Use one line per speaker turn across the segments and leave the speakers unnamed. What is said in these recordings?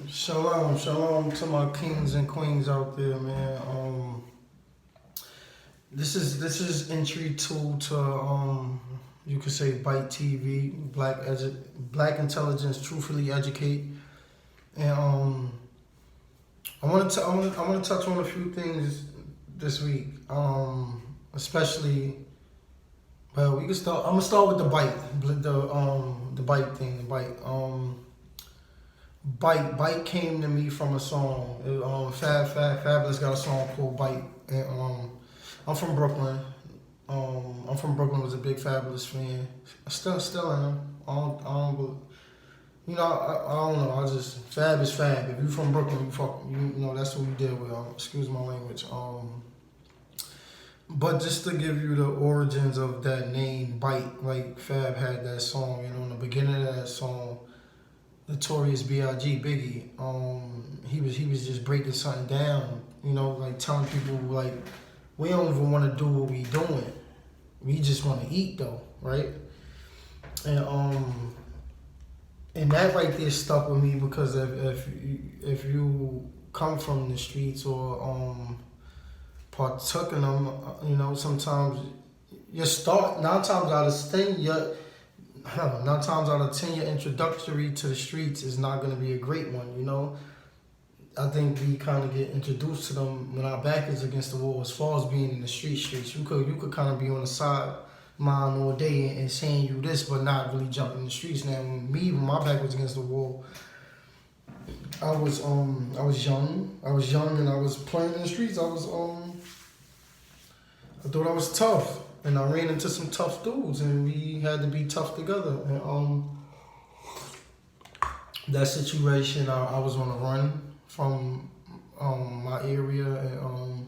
Shalom, shalom to my kings and queens out there, man. This is entry two to you could say Bite TV, Black.intelligence, Truthfully educate, and I want to touch on a few things this week. Especially, well, we can start. I'm gonna start with the bite thing, the bite. Bite came to me from a song. Fabulous got a song called Bite. And I'm from Brooklyn. Was a big Fabulous fan. Still am. I don't know. I just Fab is Fab. If you from Brooklyn, you know that's what we deal with. Excuse my language. But just to give you the origins of that name, Bite, like Fab had that song, in the beginning of that song, Notorious B.I.G. Biggie, he was just breaking something down, like telling people like we don't even want to do what we doing, we just want to eat though, right? And that right there stuck with me because if you come from the streets or partook in them, sometimes you start 9 times out of 10, your introductory to the streets is not going to be a great one, I think we kind of get introduced to them when our back is against the wall as far as being in the streets. You could kind of be on the side mind all day and saying you this, but not really jumping in the streets. Now, when my back was against the wall, I was young. I was young and I was playing in the streets. I thought I was tough. And I ran into some tough dudes, and we had to be tough together. And that situation, I was on a run from my area, and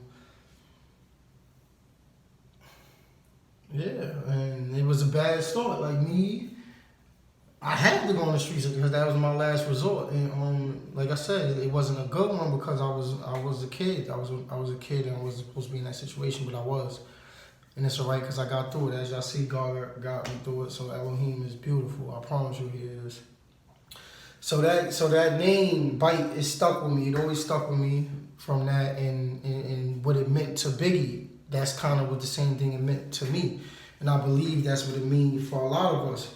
and it was a bad start. Like me, I had to go on the streets because that was my last resort. And like I said, it wasn't a good one because I was a kid. I was a kid, and I wasn't supposed to be in that situation, but I was. And it's alright because I got through it. As y'all see, God got me through it. So Elohim is beautiful. I promise you he is. So that name, Bite, it stuck with me. It always stuck with me from that and what it meant to Biggie. That's kind of what the same thing it meant to me. And I believe that's what it means for a lot of us.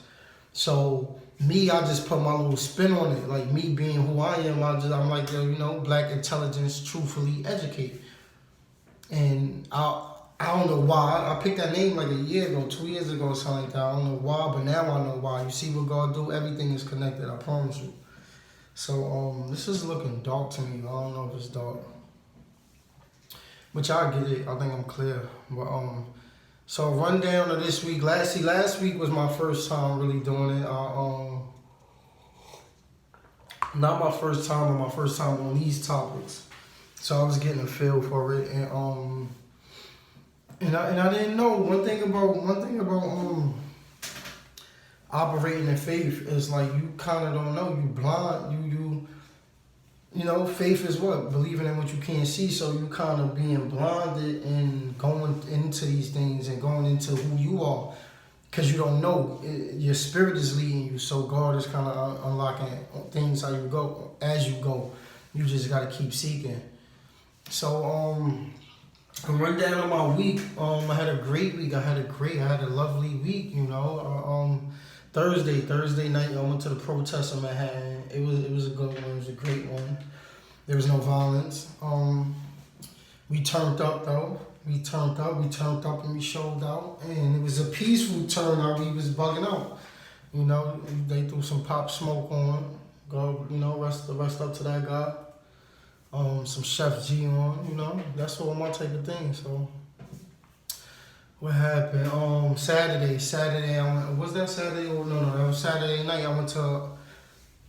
So me, I just put my little spin on it. Like me being who I am, I'm like, Black intelligence, truthfully educate. And I don't know why. I picked that name like a year ago, 2 years ago, or something like that. I don't know why, but now I know why. You see what God do? Everything is connected, I promise you. So this is looking dark to me. I don't know if it's dark. But y'all get it. I think I'm clear. But so rundown of this week. Last week was my first time really doing it. Not my first time, but my first time on these topics. So I was getting a feel for it, and I didn't know one thing about operating in faith is like you kind of don't know, you blind, faith is what? Believing in what you can't see. So you kind of being blinded and going into these things and going into who you are because you don't know. Your spirit is leading you, so God is kind of unlocking things as you go. You just got to keep seeking. So a rundown of my week. I had a great week. I had a lovely week. Thursday night, I went to the protest in Manhattan. It was a good one. It was a great one. There was no violence. We turned up though. We turned up and we showed out. And it was a peaceful turnout. We was bugging out. They threw some pop smoke on. God, rest up to that guy. Some Chef G on, that's all my type of thing. So what happened? Saturday I went, was that Saturday? Oh no, that was Saturday night. I went to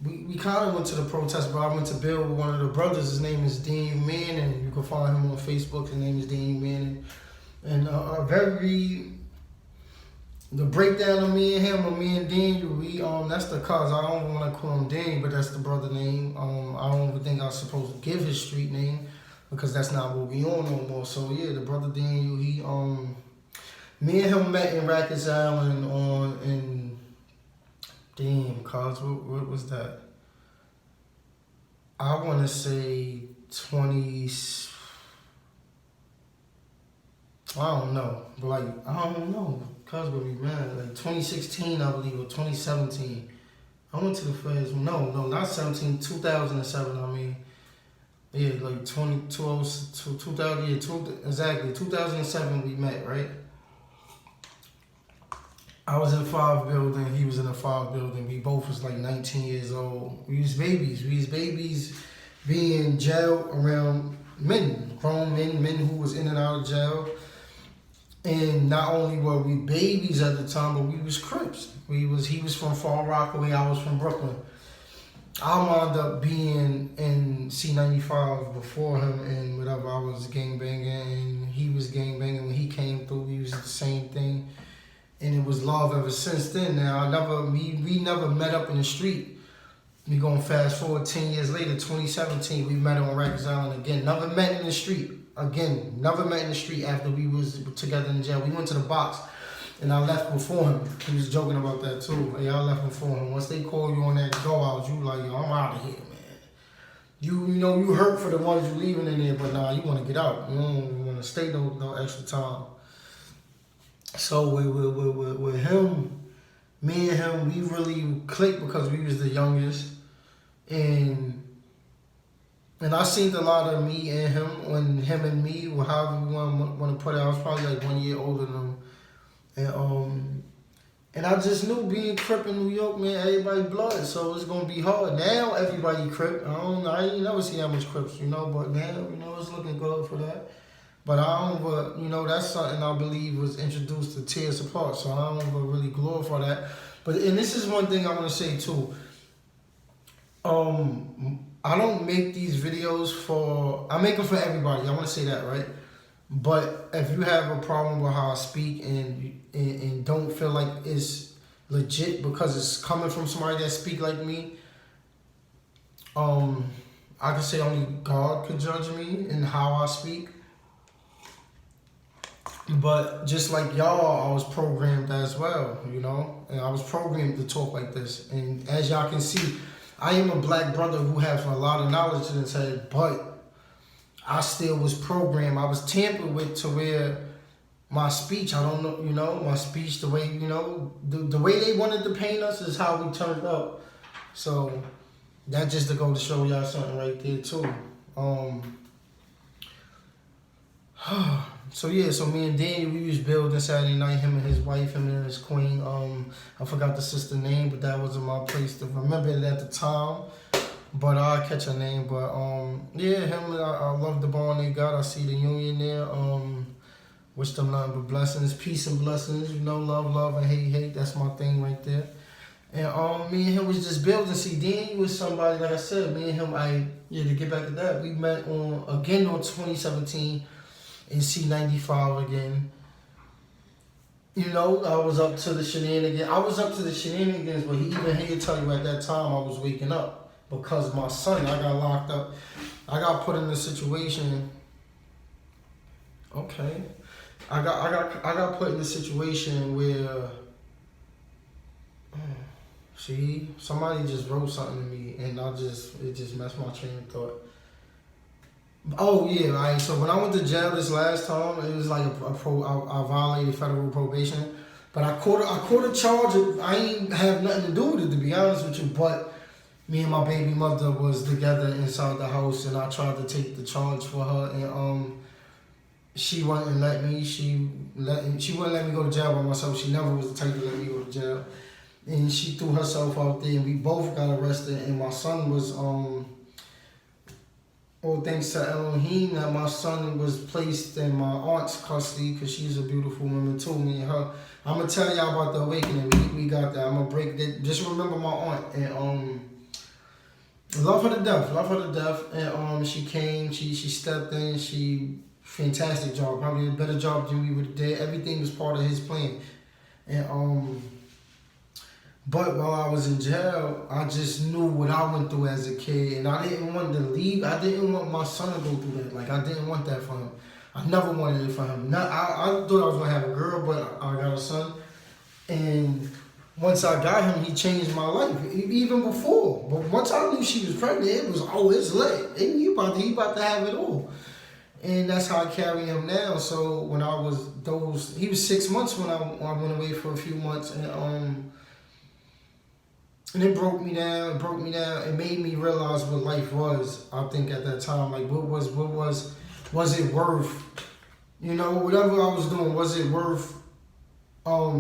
we kind of went to the protest, but I went to build with one of the brothers. His name is Dean Manning. You can find him on Facebook. His name is Dean Manning. And the breakdown of me and him, or me and Dean, that's the cuz. I don't want to call him Dean, but that's the brother name. I don't even think I was supposed to give his street name because that's not what we on no more. So yeah, the brother Dean, me and him met in Rikers Island damn, cuz, what was that? I want to say 20. I don't know, but like I don't know. Cuz gonna be mad. Like 2016, I believe, or 2017. I went to the feds. No, not 17. 2007. I mean, yeah, like 2000. Yeah, exactly. 2007 we met, right? I was in the 5 building. He was in the 5 building. We both was like 19 years old. We was babies. Being in jail around men, grown men, men who was in and out of jail. And not only were we babies at the time, but we was Crips. He was from Far Rockaway, I was from Brooklyn. I wound up being in C95 before him, and whatever, I was gangbanging and he was gangbanging. When he came through, we was the same thing. And it was love ever since then. Now we never met up in the street. We gonna fast forward 10 years later, 2017, we met on Rikers Island again. Never met in the street. Again, never met in the street after we was together in jail. We went to the box and I left before him. He was joking about that too. Yeah, I left before him. Once they call you on that go out, you like, yo, I'm out of here, man. You know, you hurt for the ones you leaving in there, but nah, you want to get out. You don't want to stay no extra time. So with him, me and him, we really clicked because we was the youngest. And I seen a lot of me and him, when him and me, or however you want to put it. I was probably like 1 year older than him. And I just knew being Crip in New York, man, everybody blood, so it's gonna be hard. Now everybody Crip. I ain't never seen that much Crips, you know, but now, you know, it's looking good for that. But you know, that's something I believe was introduced to tear us apart, so I don't really glorify that. And this is one thing I want to say too. I don't make these videos I make them for everybody. I want to say that, right? But if you have a problem with how I speak and don't feel like it's legit because it's coming from somebody that speak like me, I can say only God could judge me and how I speak. But just like y'all, I was programmed as well, you know? And I was programmed to talk like this. And as y'all can see, I am a black brother who has a lot of knowledge in his head, but I still was programmed. I was tampered with to where my speech, I don't know, you know, my speech, the way, you know, the way they wanted to paint us is how we turned out. So that just to go to show y'all something right there too. So yeah, so me and Daniel, we was building Saturday night, him and his wife, him and his queen. I forgot the sister name, but that wasn't my place to remember it at the time. But I'll catch her name. But yeah, him, I love the bond they got. I see the union there. Wish them nothing but blessings, peace and blessings. You know, love and hate. That's my thing right there. And me and him was just building. See, Daniel was somebody, like I said, me and him, to get back to that, we met on 2017. In C95 again. You know, I was up to the shenanigans. But he'd tell you at that time I was waking up because my son, I got locked up. I got put in a situation. Okay. I got put in a situation where see, somebody just wrote something to me and it just messed my train of thought. Oh yeah, right. So when I went to jail this last time, it was like I violated federal probation, but I caught a charge. I ain't have nothing to do with it, to be honest with you. But me and my baby mother was together inside the house, and I tried to take the charge for her, and she wouldn't let me. She wouldn't let me go to jail by myself. She never was the type to let me go to jail, and she threw herself out there, and we both got arrested. And my son was Well, thanks to Elohim, that my son was placed in my aunt's custody because she's a beautiful woman too. Me and her. I'm gonna tell y'all about the awakening. We got that. I'm gonna break that. Just remember my aunt and love her to death. And she came. She stepped in. Fantastic job. Probably a better job than we would have did. Everything was part of his plan. And But while I was in jail, I just knew what I went through as a kid, and I didn't want to leave. I didn't want my son to go through that. Like, I didn't want that for him. I never wanted it for him. I thought I was going to have a girl, but I got a son. And once I got him, he changed my life. Even before, but once I knew she was pregnant, it was it's lit. He about to have it all, and that's how I carry him now. So when he was 6 months when I went away for a few months, and it broke me down. It broke me down. It made me realize what life was. I think at that time, like was it worth? Whatever I was doing, was it worth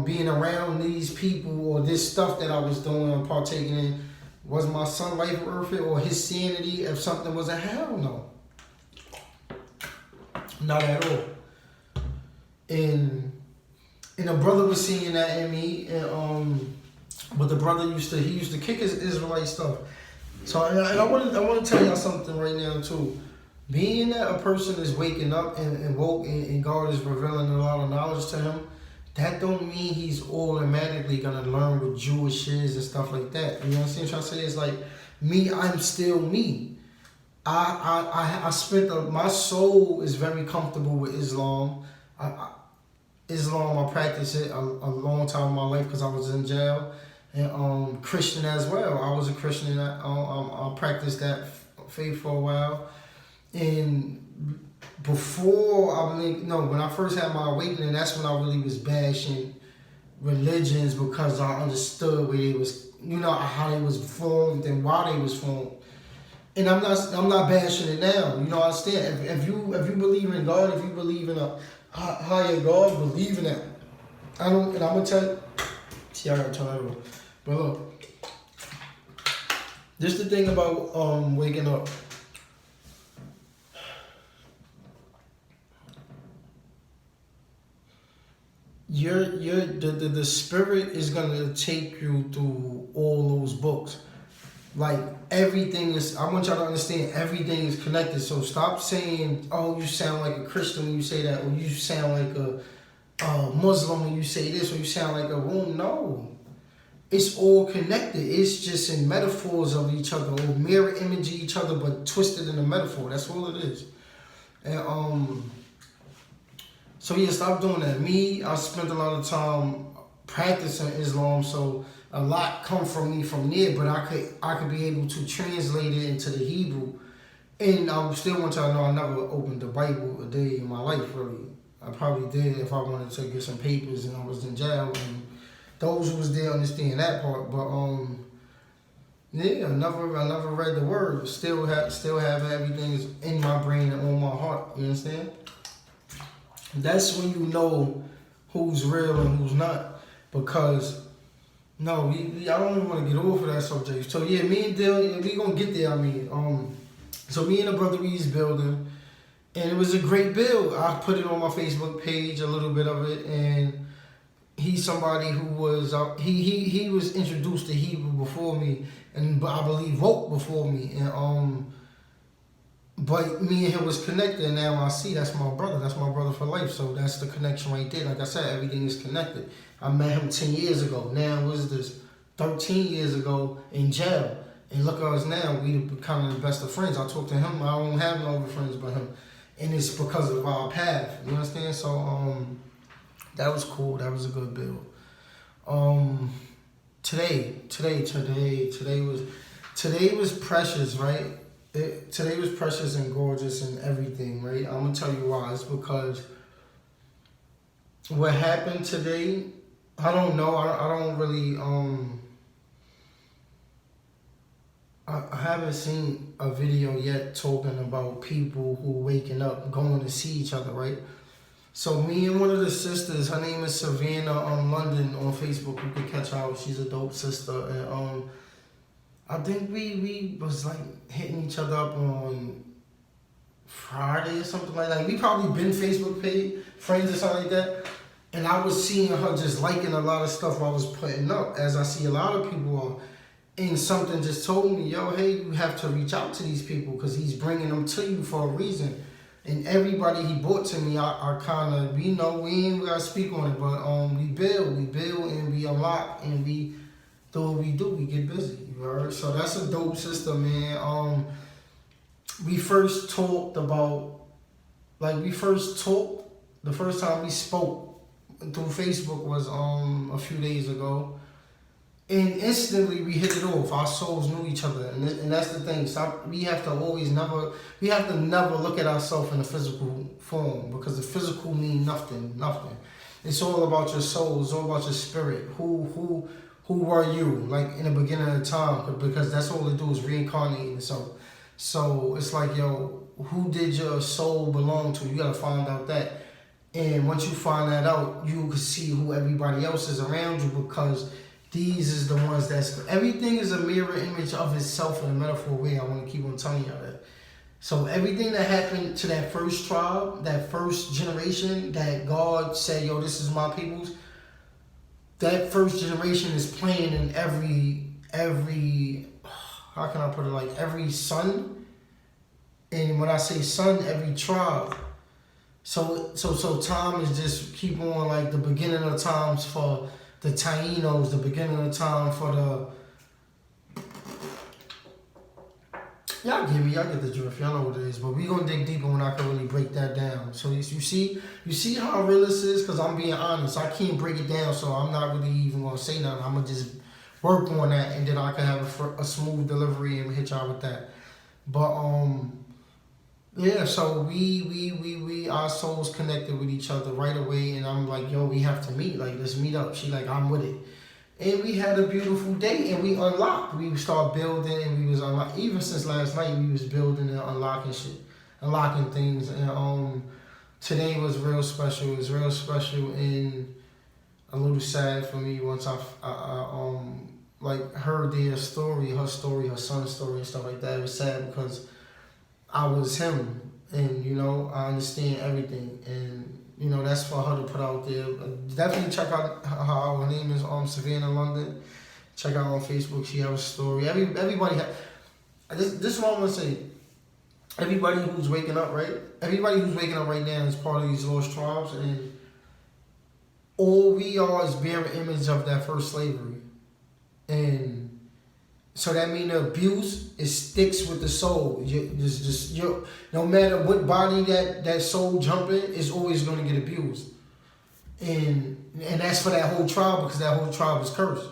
being around these people or this stuff that I was doing or partaking in? Was my son's life worth it, or his sanity if something was a hell no? Not at all. And a brother was seeing that in me, and but the brother used to kick his Israelite stuff. So and I want to tell y'all something right now too. Being that a person is waking up and woke and God is revealing a lot of knowledge to him, that don't mean he's automatically gonna learn what Jewish is and stuff like that. You know what I'm trying to say? It's like me, I'm still me. I spent my soul is very comfortable with Islam. I practiced it a long time in my life because I was in jail, and Christian as well. I was a Christian. I practiced that faith for a while, and when I first had my awakening, that's when I really was bashing religions because I understood where they was, how they was formed and why they was formed. And I'm not bashing it now. I understand. If you believe in God, if you believe in a higher God, believe in that. And I'm gonna tell you. See, I gotta turn that over. But look, this the thing about waking up. The spirit is gonna take you through all those books. Like everything is, I want y'all to understand everything is connected. So stop saying, oh, you sound like a Christian when you say that, or you sound like a Muslim when you say this, or you sound like a Room. No. It's all connected. It's just in metaphors of each other, or mirror image of each other, but twisted in a metaphor. That's all it is. And so yeah, stop doing that. I spent a lot of time practicing Islam, so a lot come from me from there, but I could be able to translate it into the Hebrew. And I still want y'all to know I never opened the Bible a day in my life, really. I probably did if I wanted to get some papers and I was in jail, and those who was there understand that part. But yeah, I never read the word. Still have everything in my brain and on my heart. You understand? That's when you know who's real and who's not. Because I don't even want to get off of that subject. So yeah, me and Dill, we gonna get there. So me and the brother, we was building, and it was a great build. I put it on my Facebook page, a little bit of it, and he's somebody who was he was introduced to Hebrew before me, and I believe woke before me, and but me and him was connected, and now I see that's my brother. That's my brother for life. So that's the connection right there. Like I said, everything is connected. I met him 10 years ago. Now, what is this? 13 years ago in jail. And look at us now. We become the best of friends. I talk to him. I don't have no other friends but him. And it's because of our path. You understand? So, that was cool. That was a good build. Today was precious, right? Today was precious and gorgeous and everything, right? I'm gonna tell you why. It's because what happened today, I don't know. I don't really I haven't seen a video yet talking about people who waking up, going to see each other, right? So me and one of the sisters, her name is Savannah London on Facebook. You can catch her out. She's a dope sister, and I think we was like hitting each other up on Friday or something like that. We probably been Facebook page friends or something like that. And I was seeing her just liking a lot of stuff I was putting up, as I see a lot of people are. And something just told me, yo, hey, you have to reach out to these people because he's bringing them to you for a reason. And everybody he brought to me, I kind of, we ain't got to speak on it, but we build and we unlock and we do what we do. We get busy, you heard? So that's a dope system, man. We first talked, the first time we spoke through Facebook was a few days ago. And instantly we hit it off. Our souls knew each other, and that's the thing. So we have to never look at ourselves in a physical form, because the physical mean nothing. It's all about your soul. It's all about your spirit. Who were you, like, in the beginning of time? Because that's all it do is reincarnate itself. So it's like, yo, who did your soul belong to? You gotta find out that. And once you find that out, you can see who everybody else is around you, because these is the ones everything is a mirror image of itself in a metaphor way. I want to keep on telling y'all that. So everything that happened to that first tribe, that first generation, that God said, yo, this is my people's, that first generation is playing in every, how can I put it, like every son. And when I say son, every tribe. So time is just keep on, like the beginning of times for the Tainos, the beginning of time for the... Y'all get the drift, y'all know what it is, but we gonna dig deeper when I can really break that down. So you see how real this is, because I'm being honest. I can't break it down, so I'm not really even gonna say nothing. I'm gonna just work on that, and then I can have a smooth delivery and hit y'all with that. But yeah, so we our souls connected with each other right away, and I'm like, yo, we have to meet. Like, let's meet up. She like, I'm with it. And we had a beautiful day, and we unlocked. We started building, and we was unlocked. Even since last night, we was building and unlocking shit, unlocking things. And today was real special. It was real special and a little sad for me once I like heard her story, her son's story and stuff like that. It was sad because I was him, and I understand everything, and that's for her to put out there. Definitely check out her name is Savannah London. Check out on Facebook. She has a story. Everybody this is what I want to say. Everybody who's waking up, right? Everybody who's waking up right now is part of these lost tribes, and all we are is bearing image of that first slavery, and so that means the abuse, it sticks with the soul. No matter what body that soul jump in, it's always going to get abused. And that's for that whole tribe, because that whole tribe is cursed.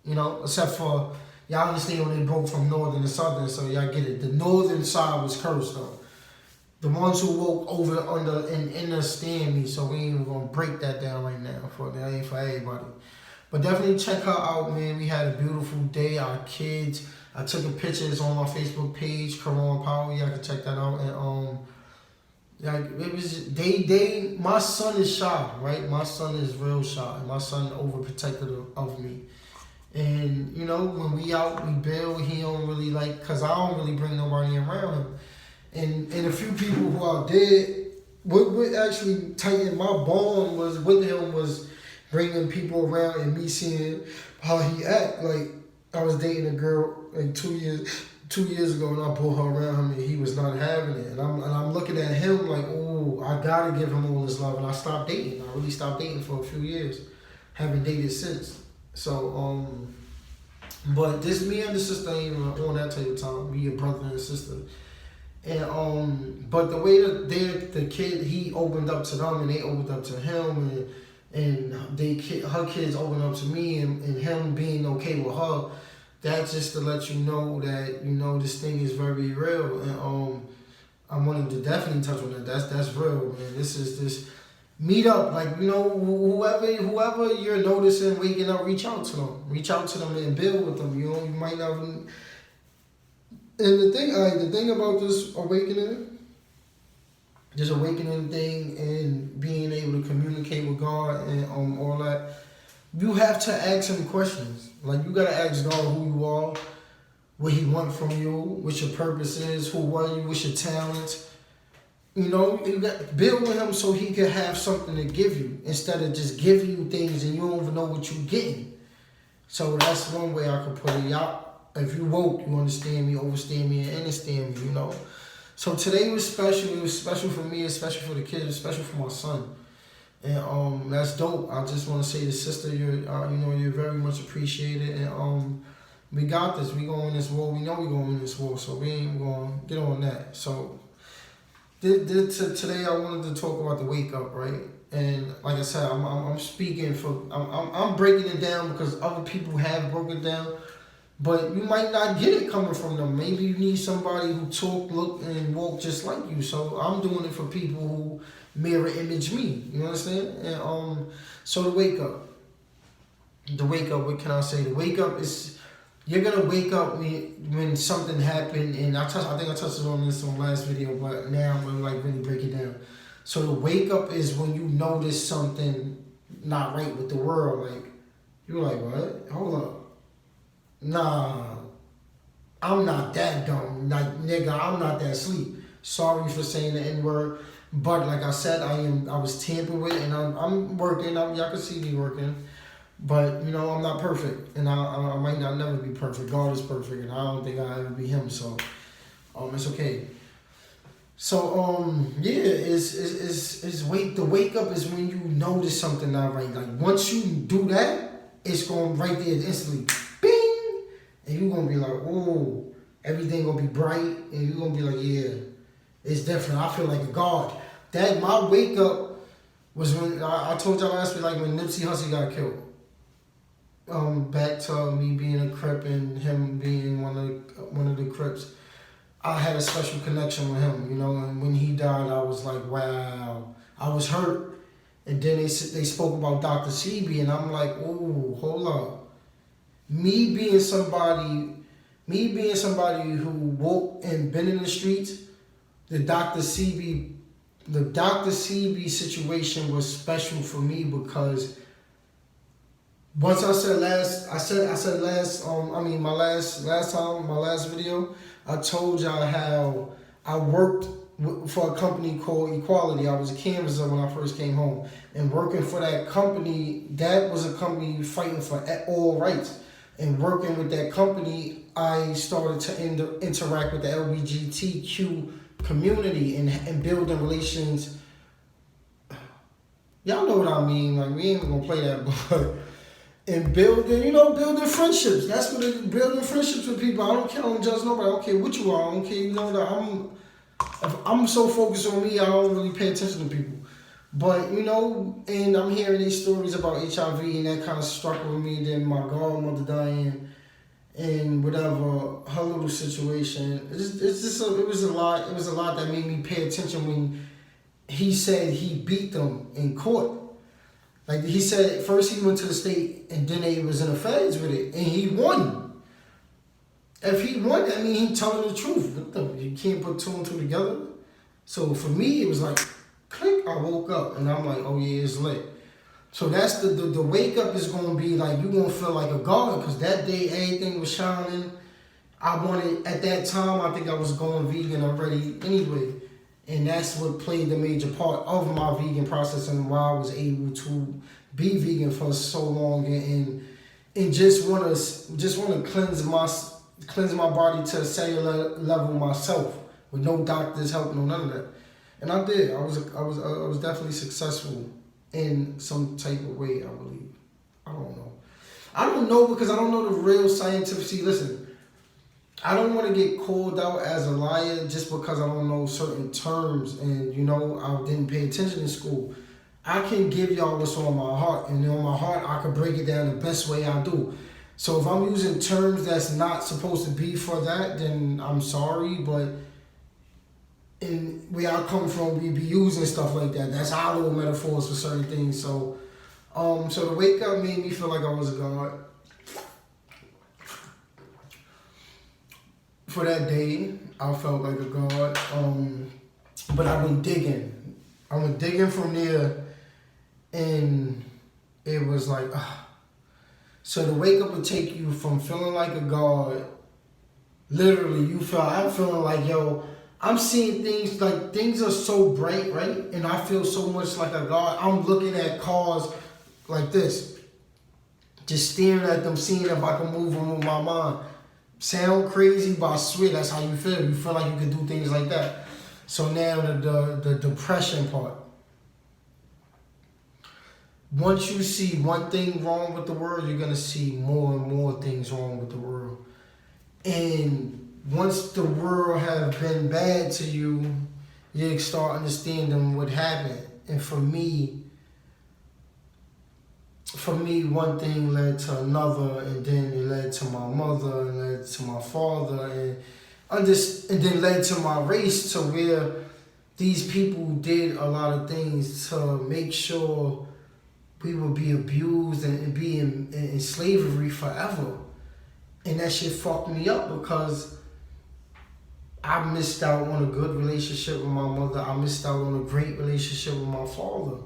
Except for, y'all understand when they broke from northern to southern, so y'all get it. The northern side was cursed, though. The ones who woke over, under, and understand me, so we ain't even going to break that down right now. That ain't for everybody. But definitely check her out, man. We had a beautiful day. Our kids. I took pictures on my Facebook page, Karan Power. Y'all can check that out. And it was my son is shy, right? My son is real shy. My son overprotective of me. And when we out, we build. He don't really cause I don't really bring nobody around him. And a few people who out there, what actually tightened my bond was with him was bringing people around and me seeing how he act. Like, I was dating a girl like 2 years ago, and I pulled her around him, and he was not having it. And I'm looking at him like, oh, I gotta give him all this love. And I stopped dating. I really stopped dating for a few years. Haven't dated since. So but this me and the sister ain't on that type of time. Me, a brother and a sister. And but the way that the kid, he opened up to them, and they opened up to him, and her kids open up to me, and him being okay with her, that's just to let you know that this thing is very real. And I wanted to definitely touch on that. That's real, man. This is this meet up, whoever you're noticing waking up, reach out to them and build with them. You might not. And the thing about this awakening. This awakening thing and being able to communicate with God and all that, you have to ask him questions. Like, you gotta ask God who you are, what he wants from you, what your purpose is, who are you, what's your talents. You got to build with him so he can have something to give you, instead of just giving you things and you don't even know what you're getting. So that's one way I could put it. Y'all, if you woke, you understand me, overstand me, and understand me, So today was special. It was special for me. It's special for the kids. It's special for my son. And that's dope. I just want to say to sister, you're very much appreciated. And we got this. We go in this war. We know we going in this war. So we ain't going to get on that. So today I wanted to talk about the wake up, right? And like I said, I'm speaking for, I'm breaking it down because other people have broken it down. But you might not get it coming from them. Maybe you need somebody who talk, look, and walk just like you. So I'm doing it for people who mirror image me. You understand? And so the wake up. The wake up. What can I say? The wake up is you're gonna wake up when something happened. And I think I touched on this on last video, but now I'm gonna like really break it down. So the wake up is when you notice something not right with the world. Like you're like, what? Hold up. Nah, I'm not that dumb. Like, nigga, I'm not that sleep. Sorry for saying the N-word. But like I said, I was tampered with and I'm working. Y'all can see me working. But, you know, I'm not perfect. And I might not never be perfect. God is perfect. And I don't think I'll ever be him. So, it's okay. So, yeah, the wake up is when you notice something not right. Like, once you do that, it's going right there instantly. And you're going to be like, oh, everything going to be bright. And you're going to be like, yeah, it's different. I feel like a god. My wake up was when, I told y'all last week, like when Nipsey Hussle got killed. Back to me being a Crip and him being one of the Crips. I had a special connection with him, you know. And when he died, I was like, wow. I was hurt. And then they spoke about Dr. CB, and I'm like, oh, hold up. Me being somebody who walked and been in the streets, the Dr. CB situation was special for me because once my last video, I told y'all how I worked for a company called Equality. I was a canvasser when I first came home, and working for that company, that was a company fighting for all rights. And working with that company, I started to interact with the LGBTQ community and building relations. Y'all know what I mean. Like, we ain't even gonna play that, but and building friendships. That's what it is, building friendships with people. I don't care. I don't judge nobody. I don't care what you are. I don't care. You know that I'm so focused on me, I don't really pay attention to people. But, you know, and I'm hearing these stories about HIV and that kind of struck with me. Then my godmother dying and whatever, her little situation. It was a lot. It was a lot that made me pay attention when he said he beat them in court. Like he said, first he went to the state and then he was in the feds with it. And he won. If he won, that means he telling the truth. You can't put two and two together. So for me, it was like, click, I woke up and I'm like, oh yeah, it's lit. So that's the wake up is going to be like, you're going to feel like a god because that day everything was shining. At that time, I think I was going vegan already anyway. And that's what played the major part of my vegan process and why I was able to be vegan for so long and just want to cleanse my body to a cellular level myself with no doctor's help, no none of that. And I did. I was definitely successful in some type of way, I believe. I don't know because I don't know the real scientific. See, listen, I don't want to get called out as a liar just because I don't know certain terms and, you know, I didn't pay attention in school. I can give y'all what's on my heart, and on my heart, I can break it down the best way I do. So if I'm using terms that's not supposed to be for that, then I'm sorry, but in where I come from, we be using stuff like that. That's our little metaphors for certain things. So, so the wake up made me feel like I was a god. For that day, I felt like a god. But I went digging. From there, and it was like, So the wake up would take you from feeling like a god. Literally, I'm feeling like, yo, I'm seeing things, like things are so bright, right? And I feel so much like a god. I'm looking at cars like this, just staring at them, seeing if I can move them with my mind. Sound crazy, but I swear that's how you feel. You feel like you can do things like that. So now the depression part. Once you see one thing wrong with the world, you're going to see more and more things wrong with the world. And once the world have been bad to you, you start understanding what happened. And for me, for me, one thing led to another, and then it led to my mother, and led to my father, and then led to my race, to where these people did a lot of things to make sure we would be abused and be in slavery forever. And that shit fucked me up because I missed out on a good relationship with my mother. I missed out on a great relationship with my father.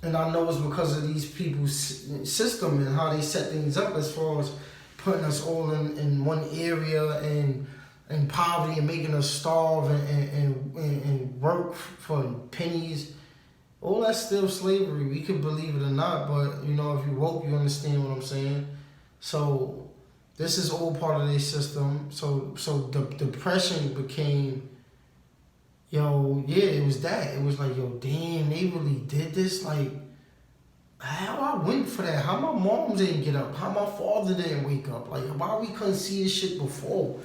And I know it's because of these people's system and how they set things up, as far as putting us all in one area and poverty, and making us starve and work for pennies. All that's still slavery. We could believe it or not, but if you woke, you understand what I'm saying. So this is all part of their system. So the depression became, it was that. It was like, damn, they really did this. Like, how I went for that? How my mom didn't get up? How my father didn't wake up? Like, why we couldn't see this shit before?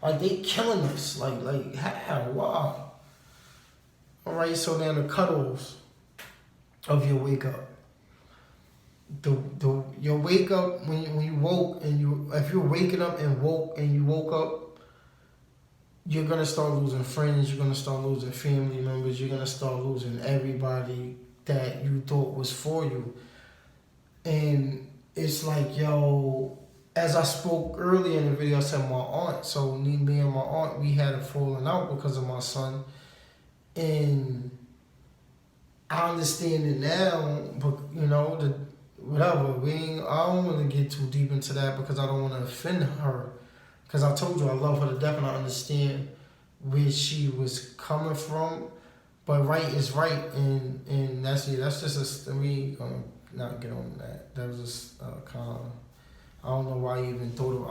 Like, they killing us. Like how? Why? All right. So then the cutoffs of your wake up. Your wake up when you woke, and if you're waking up and you woke up, you're gonna start losing friends. You're gonna start losing family members. You're gonna start losing everybody that you thought was for you. And it's like, as I spoke earlier in the video, I said my aunt. So me and my aunt, we had a falling out because of my son, and I understand it now. But whatever. I don't want to get too deep into that because I don't want to offend her. Because I told you I love her to death and I understand where she was coming from. But right is right, and that's it. That's just we gonna not get on that. That was just kind of, I don't know why I even thought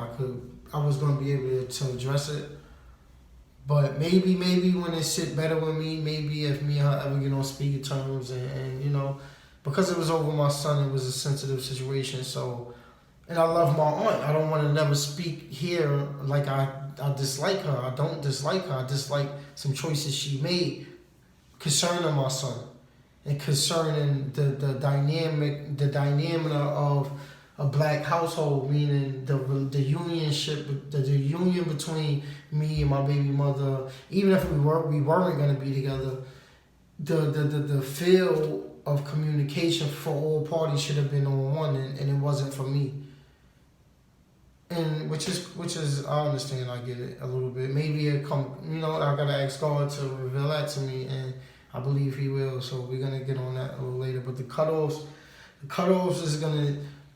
I was gonna be able to address it. But maybe when it sit better with me, maybe if me and her ever get on speaking terms, and because it was over my son, it was a sensitive situation. So, and I love my aunt. I don't want to never speak here like I dislike her. I don't dislike her. I dislike some choices she made concerning my son, and concerning the dynamic of a black household, meaning the union between me and my baby mother. Even if we weren't gonna be together, the feel of communication for all parties should have been on one, and it wasn't for me. And which is I understand, I get it a little bit. Maybe it come, I gotta ask God to reveal that to me, and I believe He will. So we're gonna get on that a little later. But the cutoffs is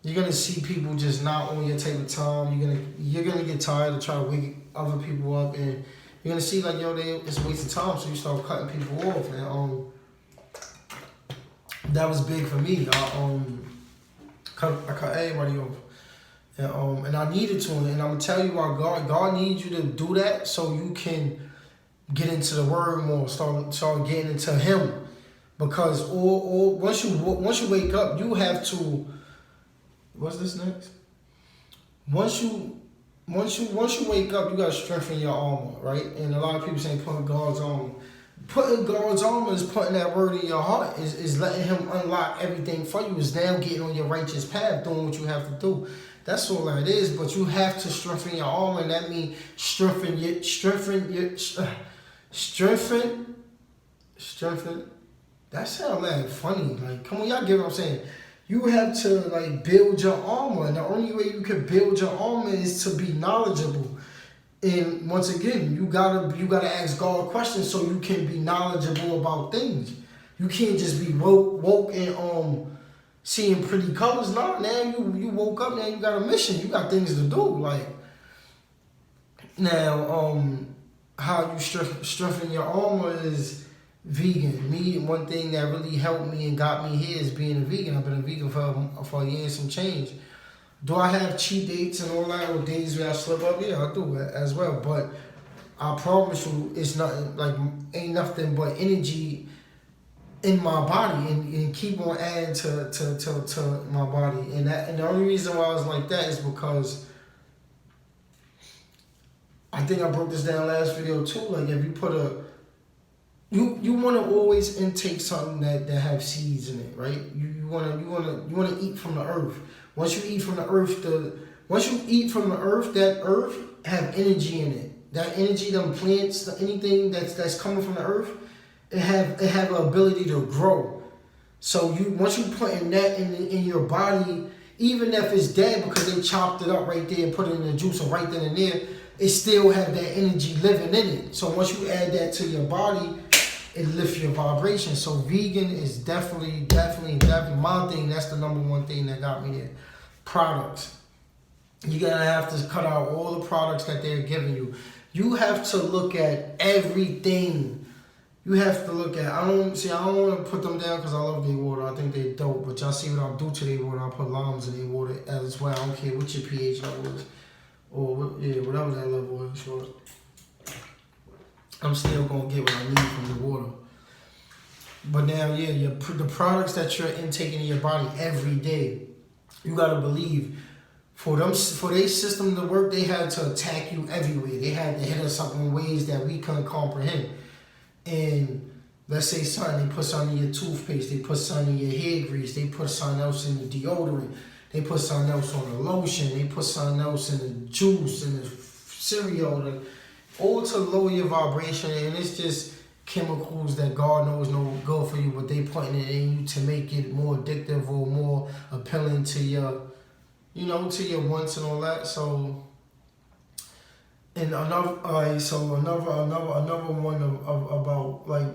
you're gonna see people just not on your type of time. You're gonna get tired of trying to wake other people up, and you're gonna see like it's a waste of time. So you start cutting people off, and that was big for me. I cut everybody off. And I needed to, and I'm gonna tell you why God needs you to do that, so you can get into the Word more, start getting into Him, because once you wake up, you have to. What's this next? Once you wake up, you gotta strengthen your armor, right? And a lot of people say put God's armor. Putting God's armor is putting that word in your heart, is letting Him unlock everything for you, is now getting on your righteous path, doing what you have to do. That's all that is. But you have to strengthen your armor, and that means strengthen. That sounds like funny. Like, come on, y'all get what I'm saying? You have to build your armor, and the only way you can build your armor is to be knowledgeable. And once again, you gotta ask God questions so you can be knowledgeable about things. You can't just be woke and seeing pretty colors. No, now you woke up, now you got a mission. You got things to do. Like, now, how you strengthen your armor is vegan. One thing that really helped me and got me here is being a vegan. I've been a vegan for a year and some change. Do I have cheat dates and all that, or days where I slip up? Yeah, I do as well. But I promise you, it's nothing, ain't nothing but energy in my body, and keep on adding to my body. And the only reason why I was like that is because I think I broke this down last video too. Like, if you put you want to always intake something that have seeds in it, right? You want to eat from the earth. Once you eat from the earth, that earth have energy in it. That energy, them plants, anything that's coming from the earth, it have an ability to grow. So once you putting that in your body, even if it's dead because they chopped it up right there and put it in the juicer right then and there, it still have that energy living in it. So once you add that to your body, it lifts your vibration. So vegan is definitely my thing. That's the number one thing that got me there. Products. You're gonna have to cut out all the products that they're giving you. You have to look at everything. You have to look at. I don't want to put them down because I love their water. I think they're dope. But y'all see what I do to their water? I put limes in their water as well. I don't care what your pH level is, or whatever that level is. So I'm still gonna get what I need from the water. But now, the products that you're intaking in your body every day, you gotta believe. For their system to work, they had to attack you everywhere. They had to hit us up in ways that we couldn't comprehend. And let's say something, they put something in your toothpaste, they put something in your hair grease, they put something else in the deodorant, they put something else on the lotion, they put something else in the juice, in the cereal, all to lower your vibration. And it's just chemicals that God knows no good for you, but they putting it in you to make it more addictive or more appealing to your, to your wants and all that. So, and another one about like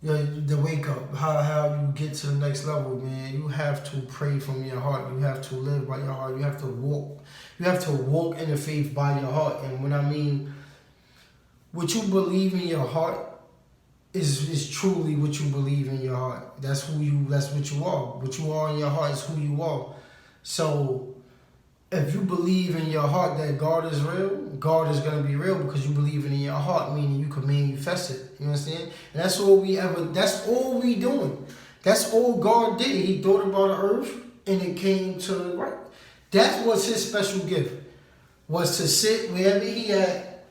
the wake up, how you get to the next level, man. You have to pray from your heart. You have to live by your heart. You have to walk in the faith by your heart. And when I mean what you believe in your heart is truly what you believe in your heart. That's what you are. What you are in your heart is who you are. So if you believe in your heart that God is real, God is going to be real because you believe it in your heart, meaning you can manifest it. You understand? And that's all we doing. That's all God did. He thought about the earth and it came to right. That was his special gift, was to sit wherever he at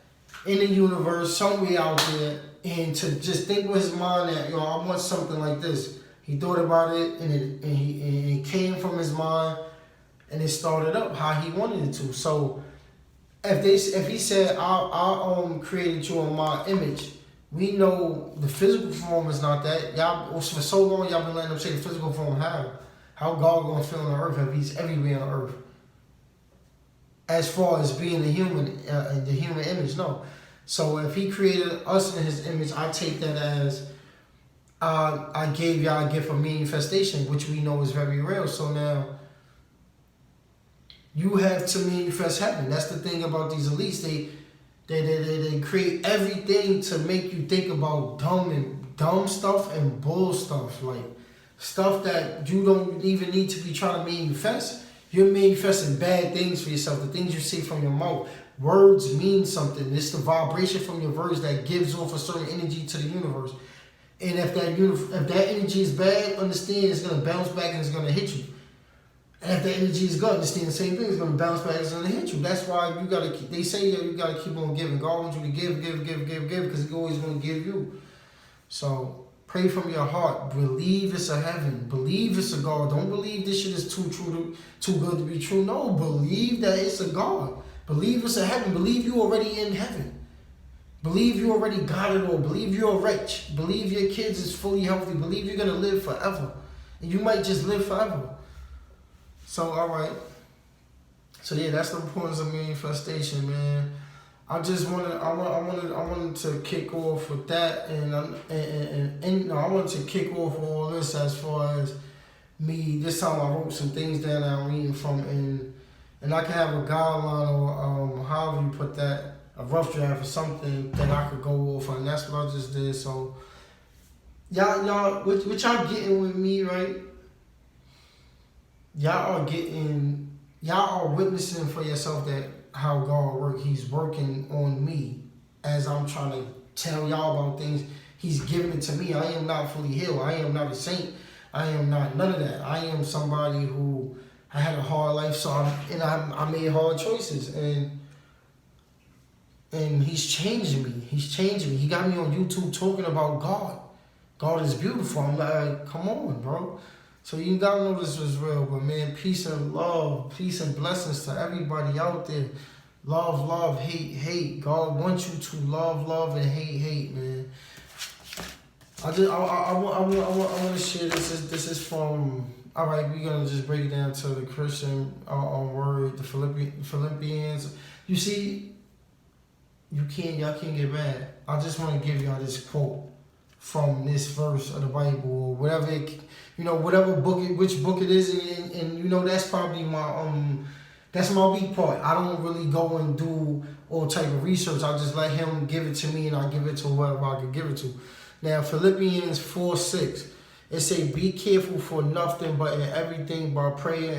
in the universe, somewhere out there, and to just think with his mind that, I want something like this. He thought about it and it came from his mind. And it started up how he wanted it to. So if he said, I created you in my image, we know the physical form is not that. Y'all, for so long, y'all been letting them say the physical form. How God gonna feel on the earth if he's everywhere on the earth? As far as being the human image, no. So if he created us in his image, I take that as I gave y'all a gift of manifestation, which we know is very real. So now, you have to manifest heaven. That's the thing about these elites. They create everything to make you think about dumb stuff and bull stuff. Like stuff that you don't even need to be trying to manifest. You're manifesting bad things for yourself. The things you say from your mouth. Words mean something. It's the vibration from your words that gives off a certain energy to the universe. And if that energy is bad, understand it's gonna bounce back and it's gonna hit you. And if the energy is good, understand the same thing. It's going to bounce back. It's going to hit you. That's why you got to. They say you got to keep on giving. God wants you to give, because He's always going to give you. So pray from your heart. Believe it's a heaven. Believe it's a God. Don't believe this shit is too good to be true. No, believe that it's a God. Believe it's a heaven. Believe you already in heaven. Believe you already got it all. Believe you're rich. Believe your kids is fully healthy. Believe you're gonna live forever, and you might just live forever. So, all right. So yeah, that's the importance of manifestation, man. I wanted to kick off with that, and I wanted to kick off all this as far as me. This time I wrote some things down that I'm reading from, and I can have a guideline or however you put that, a rough draft or something that I could go off on. And that's what I just did. So y'all, what y'all getting with me, right? Y'all are witnessing for yourself that how God works. He's working on me as I'm trying to tell y'all about things. He's giving it to me. I am not fully healed. I am not a saint. I am not none of that. I am somebody who I had a hard life, so I made hard choices. And And he's changing me. He's changing me. He got me on YouTube talking about God. God is beautiful. I'm like, come on, bro. So you gotta know this was real. But man, peace and love, peace and blessings to everybody out there. Love, love, hate, hate. God wants you to love, love, and hate, hate, man. I want to share this. This is from. All right, we're gonna just break it down to the Christian word, the Philippians. You see, y'all can't get mad. I just want to give y'all this quote from this verse of the Bible or whatever, whatever book, which book it is, and that's probably that's my weak part. I don't really go and do all type of research. I just let him give it to me, and I give it to whoever I can give it to. Now, Philippians 4:6, it say, "Be careful for nothing, but in everything by prayer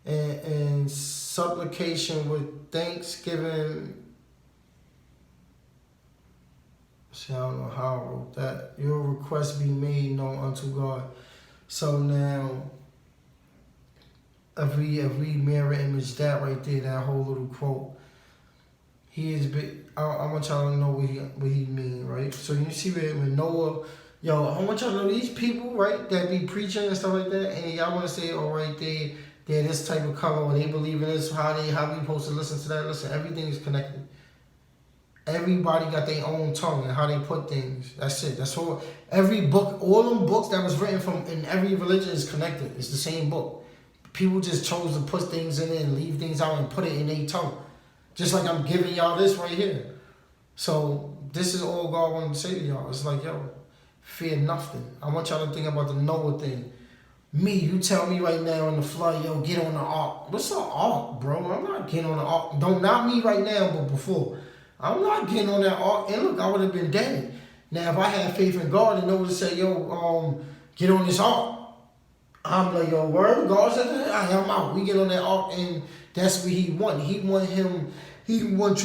and supplication with thanksgiving." See, I don't know how I wrote that. Your request be made known unto God. So now, if we mirror image that right there, that whole little quote, he is big. I want y'all to know what he mean, right? So you see when Noah, I want y'all to know these people, right, that be preaching and stuff like that, and y'all want to say, oh, right, they're this type of color, or they believe in this, how we supposed to listen to that? Listen, everything is connected. Everybody got their own tongue and how they put things. That's it. That's all. Every book, all them books that was written from in every religion is connected. It's the same book. People just chose to put things in it and leave things out and put it in their tongue. Just like I'm giving y'all this right here. So this is all God wanted to say to y'all. It's like, fear nothing. I want y'all to think about the Noah thing. You tell me right now in the flood, get on the ark. What's an ark, bro? I'm not getting on the ark. Not me right now, but before. I'm not getting on that ark. And look, I would have been dead. Now, if I had faith in God and know to say, get on this ark, I'm like, word, God said that, I'm out. We get on that ark, and that's what he want. He wants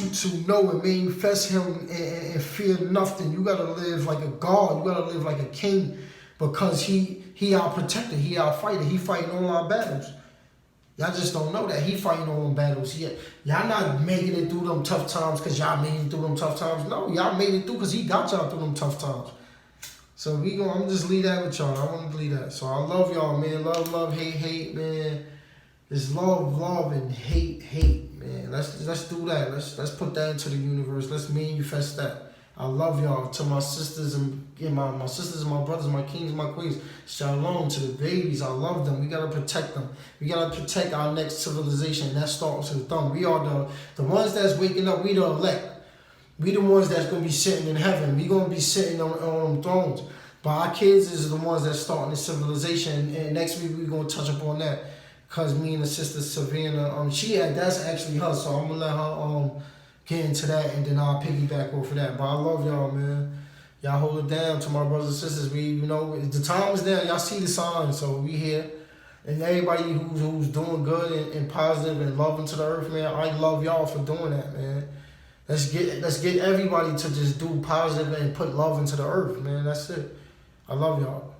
you to know and manifest him and fear nothing. You gotta live like a God. You gotta live like a king, because he our protector. He our fighter. He fighting all our battles. Y'all just don't know that. He fighting all them battles. Y'all not making it through them tough times because y'all made it through them tough times. No, y'all made it through because he got y'all through them tough times. So I'm gonna just leave that with y'all. I want to leave that. So I love y'all, man. Love, love, hate, hate, man. It's love, love, and hate, hate, man. Let's do that. Let's put that into the universe. Let's manifest that. I love y'all. To my sisters and my sisters and my brothers, my kings, my queens. Shalom to the babies. I love them. We gotta protect them. We gotta protect our next civilization. That starts with them. We are the ones that's waking up. We the elect. We the ones that's gonna be sitting in heaven. We gonna be sitting on thrones. But our kids is the ones that starting the civilization. And next week we gonna touch upon that. Cause me and the sister Savannah, that's actually her. So I'm gonna let her get into that, and then I'll piggyback off of that. But I love y'all, man. Y'all hold it down. To my brothers and sisters. The time is there. Y'all see the signs, so we here. And everybody who's doing good and positive and loving to the earth, man, I love y'all for doing that, man. Let's get everybody to just do positive and put love into the earth, man. That's it. I love y'all.